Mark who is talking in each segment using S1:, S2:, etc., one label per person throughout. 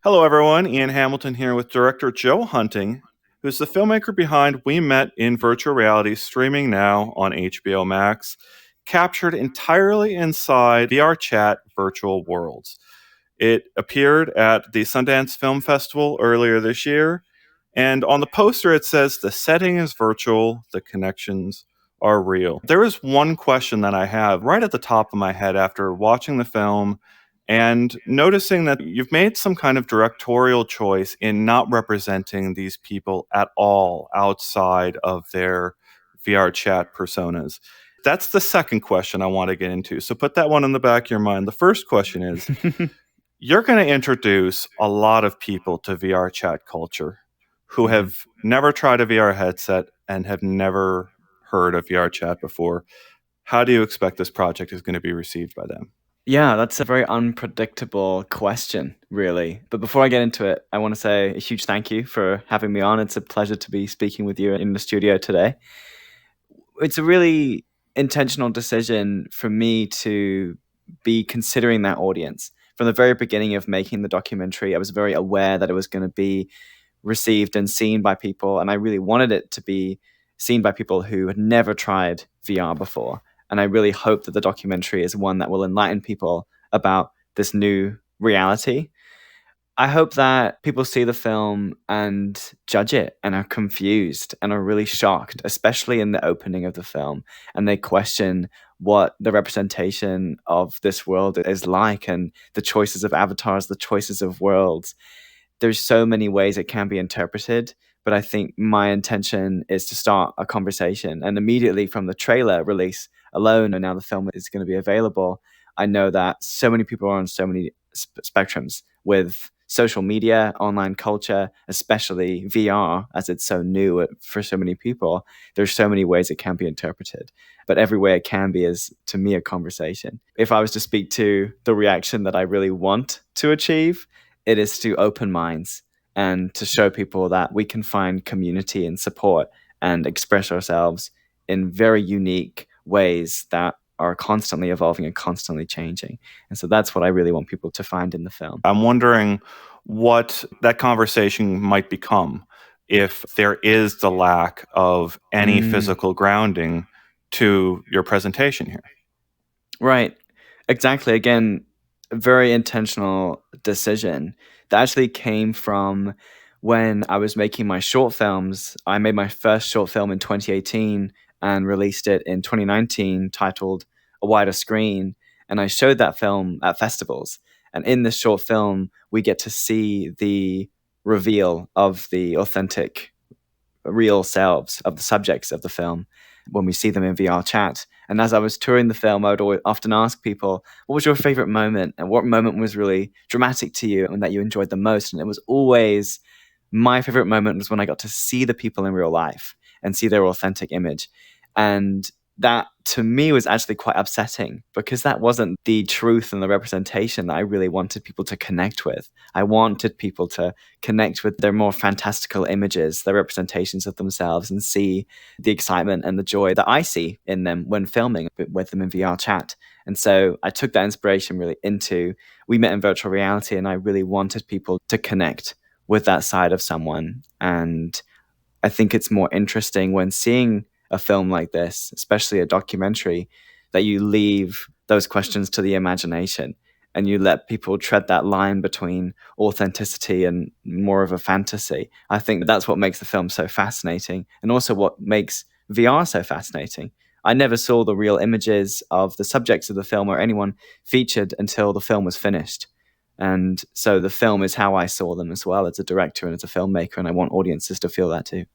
S1: Hello, everyone. Ian Hamilton here with director Joe Hunting, who's the filmmaker behind We Met in Virtual Reality, streaming now on HBO Max, captured entirely inside VRChat virtual worlds. It appeared at the Sundance Film Festival earlier this year, and on the poster it says, "The setting is virtual, the connections are real." There is one question that I have right at the top of my head after watching the film and noticing that you've made some kind of directorial choice in not representing these people at all outside of their VR chat personas. That's the second question I want to get into. So put that one in the back of your mind. The first question is, you're going to introduce a lot of people to VR chat culture who have never tried a VR headset and have never heard of VR chat before. How do you expect this project is going to be received by them?
S2: Yeah, that's a very unpredictable question, really. But before I get into it, I want to say a huge thank you for having me on. It's a pleasure to be speaking with you in the studio today. It's a really intentional decision for me to be considering that audience. From the very beginning of making the documentary, I was very aware that it was going to be received and seen by people, and I really wanted it to be seen by people who had never tried VR before. And I really hope that the documentary is one that will enlighten people about this new reality. I hope that people see the film and judge it and are confused and are really shocked, especially in the opening of the film. And they question what the representation of this world is like and the choices of avatars, the choices of worlds. There's so many ways it can be interpreted, but I think my intention is to start a conversation. And immediately from the trailer release alone, and now the film is going to be available, I know that so many people are on so many spectrums with social media, online culture, especially VR, as it's so new for so many people. There's so many ways it can be interpreted, but every way it can be is, to me, a conversation. If I was to speak to the reaction that I really want to achieve, it is to open minds and to show people that we can find community and support and express ourselves in very unique ways that are constantly evolving and constantly changing. And so that's what I really want people to find in the film.
S1: I'm wondering what that conversation might become if there is the lack of any physical grounding to your presentation here.
S2: Right. Exactly. Again, a very intentional decision that actually came from when I was making my short films. I made my first short film in 2018 and released it in 2019 titled A Wider Screen. And I showed that film at festivals. And in this short film, we get to see the reveal of the authentic, real selves of the subjects of the film when we see them in VRChat. And as I was touring the film, I would often ask people, what was your favorite moment? And what moment was really dramatic to you and that you enjoyed the most? And it was always, my favorite moment was when I got to see the people in real life and see their authentic image. And that to me was actually quite upsetting because that wasn't the truth and the representation that I really wanted people to connect with. I wanted people to connect with their more fantastical images, their representations of themselves, and see the excitement and the joy that I see in them when filming with them in VRChat. And so I took that inspiration really into We Met in Virtual Reality, and I really wanted people to connect with that side of someone. And I think it's more interesting when seeing a film like this, especially a documentary, that you leave those questions to the imagination and you let people tread that line between authenticity and more of a fantasy. I think that's what makes the film so fascinating and also what makes VR so fascinating. I never saw the real images of the subjects of the film or anyone featured until the film was finished. And so the film is how I saw them as well as a director and as a filmmaker, and I want audiences to feel that too.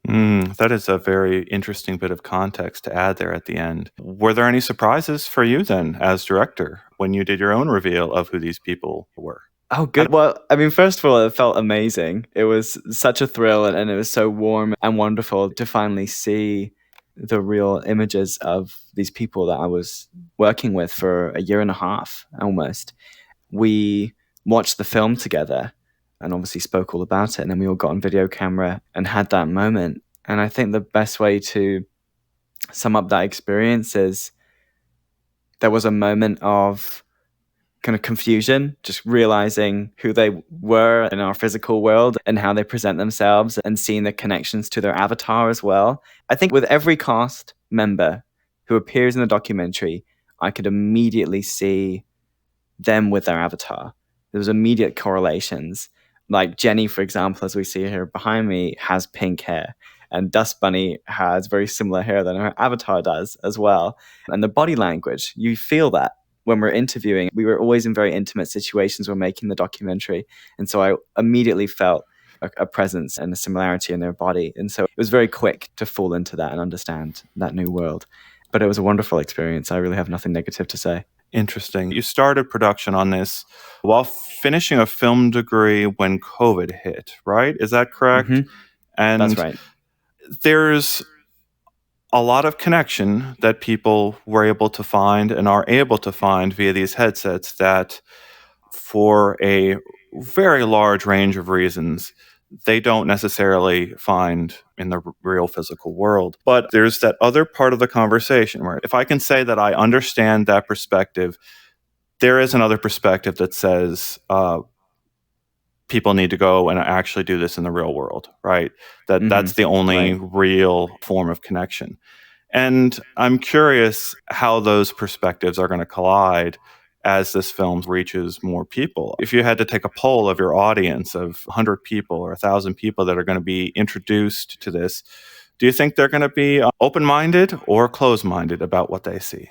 S1: That is a very interesting bit of context to add there at the end. Were there any surprises for you then as director when you did your own reveal of who these people were?
S2: Oh, good. Well, I mean, first of all, it felt amazing. It was such a thrill and it was so warm and wonderful to finally see the real images of these people that I was working with for a year and a half almost. We watched the film together and obviously spoke all about it. And then we all got on video camera and had that moment. And I think the best way to sum up that experience is there was a moment of kind of confusion, just realizing who they were in our physical world and how they present themselves and seeing the connections to their avatar as well. I think with every cast member who appears in the documentary, I could immediately see them with their avatar. There was immediate correlations. Like Jenny, for example, as we see here behind me, has pink hair. And Dust Bunny has very similar hair than her avatar does as well. And the body language, you feel that when we're interviewing. We were always in very intimate situations when making the documentary. And so I immediately felt a presence and a similarity in their body. And so it was very quick to fall into that and understand that new world. But it was a wonderful experience. I really have nothing negative to say.
S1: Interesting. You started production on this while finishing a film degree when COVID hit, right? Is that correct?
S2: Mm-hmm.
S1: And
S2: that's right.
S1: There's a lot of connection that people were able to find and are able to find via these headsets that, for a very large range of reasons, they don't necessarily find in the real physical world. But there's that other part of the conversation where if I can say that I understand that perspective, there is another perspective that says people need to go and actually do this in the real world, right? That's the only real form of connection. And I'm curious how those perspectives are going to collide as this film reaches more people. If you had to take a poll of your audience of 100 people or 1,000 people that are going to be introduced to this, do you think they're going to be open-minded or closed-minded about what they see?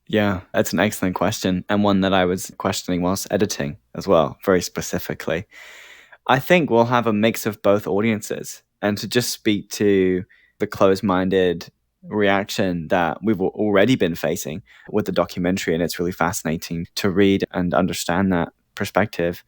S2: Yeah, that's an excellent question, and one that I was questioning whilst editing as well, very specifically. I think we'll have a mix of both audiences. And to just speak to the closed-minded reaction that we've already been facing with the documentary, and it's really fascinating to read and understand that perspective.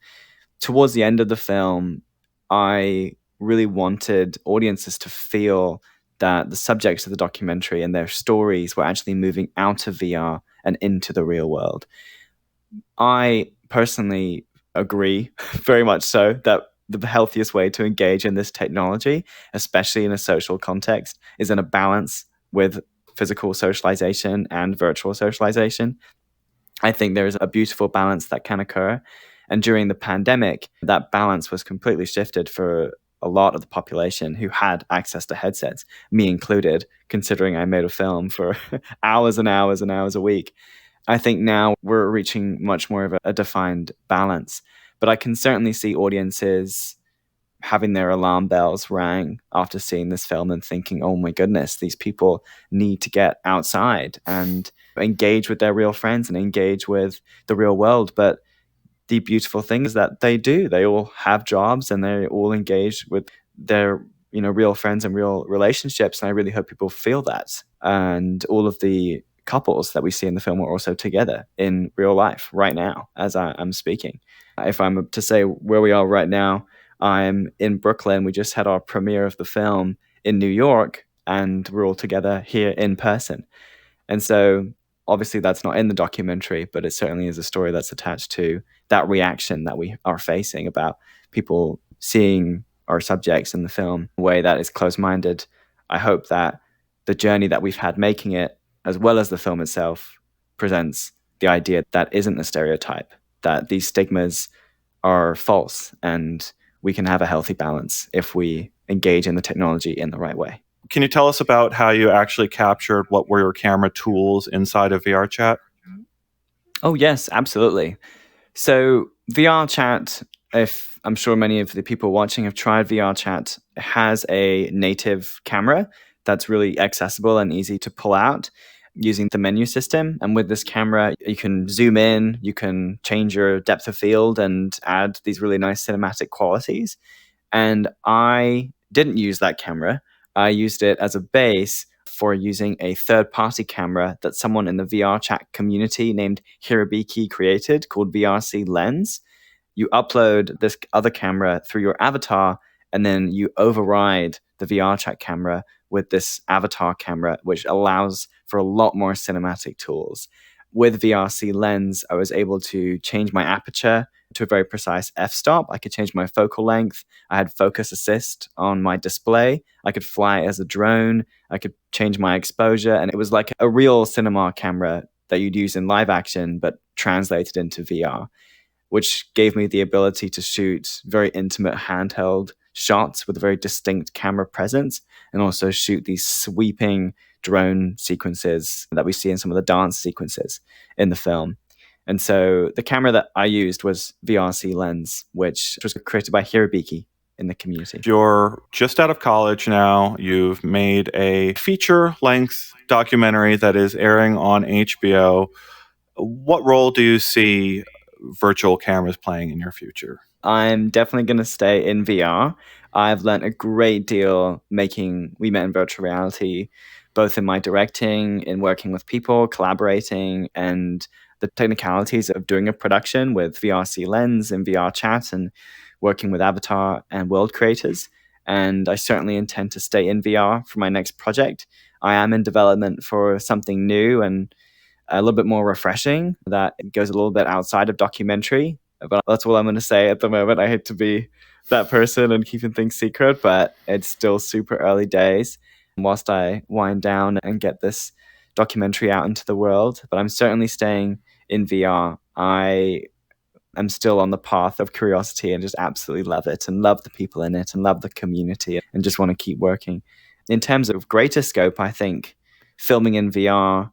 S2: Towards the end of the film, I really wanted audiences to feel that the subjects of the documentary and their stories were actually moving out of VR and into the real world. I personally agree, very much so, that the healthiest way to engage in this technology, especially in a social context, is in a balance with physical socialization and virtual socialization. I think there's a beautiful balance that can occur. And during the pandemic, that balance was completely shifted for a lot of the population who had access to headsets, me included, considering I made a film for hours and hours and hours a week. I think now we're reaching much more of a defined balance. But I can certainly see audiences having their alarm bells rang after seeing this film and thinking, oh my goodness, these people need to get outside and engage with their real friends and engage with the real world. But the beautiful thing is that they do. They all have jobs and they're all engaged with their real friends and real relationships. And I really hope people feel that. And all of the couples that we see in the film are also together in real life right now as I'm speaking. If I'm to say where we are right now, I'm in Brooklyn. We just had our premiere of the film in New York, and we're all together here in person. And so obviously that's not in the documentary, but it certainly is a story that's attached to that reaction that we are facing about people seeing our subjects in the film in a way that is close-minded. I hope that the journey that we've had making it, as well as the film itself, presents the idea that isn't a stereotype, that these stigmas are false, and we can have a healthy balance if we engage in the technology in the right way.
S1: Can you tell us about how you actually captured what were your camera tools inside of VRChat?
S2: Oh, yes, absolutely. So VRChat, if I'm sure many of the people watching have tried VRChat, has a native camera that's really accessible and easy to pull out using the menu system. And with this camera, you can zoom in, you can change your depth of field and add these really nice cinematic qualities. And I didn't use that camera. I used it as a base for using a third-party camera that someone in the VRChat community named Hirobiki created called VRCLens. You upload this other camera through your avatar, and then you override the VRChat camera with this avatar camera, which allows for a lot more cinematic tools. With VRCLens, I was able to change my aperture to a very precise f-stop. I could change my focal length. I had focus assist on my display. I could fly as a drone. I could change my exposure. And it was like a real cinema camera that you'd use in live action, but translated into VR, which gave me the ability to shoot very intimate handheld shots with a very distinct camera presence, and also shoot these sweeping drone sequences that we see in some of the dance sequences in the film. And so the camera that I used was VRCLens, which was created by Hirobiki in the community.
S1: You're just out of college now. You've made a feature-length documentary that is airing on HBO. What role do you see virtual cameras playing in your future?
S2: I'm definitely going to stay in VR. I've learned a great deal making We Met in Virtual Reality, both in my directing, in working with people, collaborating, and the technicalities of doing a production with VRCLens and VRChat, and working with avatar and world creators. And I certainly intend to stay in VR for my next project. I am in development for something new and a little bit more refreshing that goes a little bit outside of documentary. But that's all I'm going to say at the moment. I hate to be that person and keeping things secret, but it's still super early days whilst I wind down and get this documentary out into the world. But I'm certainly staying in VR. I am still on the path of curiosity and just absolutely love it and love the people in it and love the community and just want to keep working. In terms of greater scope, I think filming in VR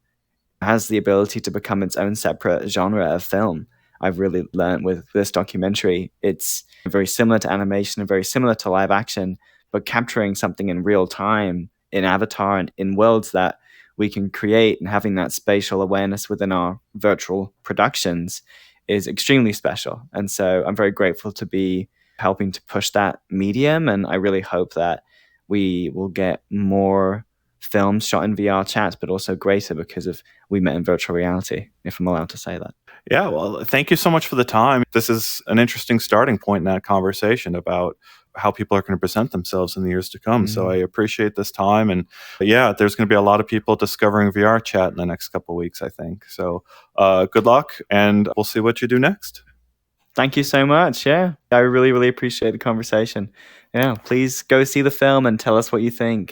S2: has the ability to become its own separate genre of film. I've really learned with this documentary. It's very similar to animation and very similar to live action, but capturing something in real time in avatar and in worlds that we can create, and having that spatial awareness within our virtual productions is extremely special. And so I'm very grateful to be helping to push that medium. And I really hope that we will get more films shot in VRChat, but also greater because of We Met in Virtual Reality, if I'm allowed to say that.
S1: Yeah, well, thank you so much for the time. This is an interesting starting point in that conversation about how people are going to present themselves in the years to come. So I appreciate this time. And yeah, there's going to be a lot of people discovering VRChat in the next couple of weeks, I think. So good luck, and we'll see what you do next.
S2: Thank you so much. Yeah, I really, really appreciate the conversation. Yeah, please go see the film and tell us what you think.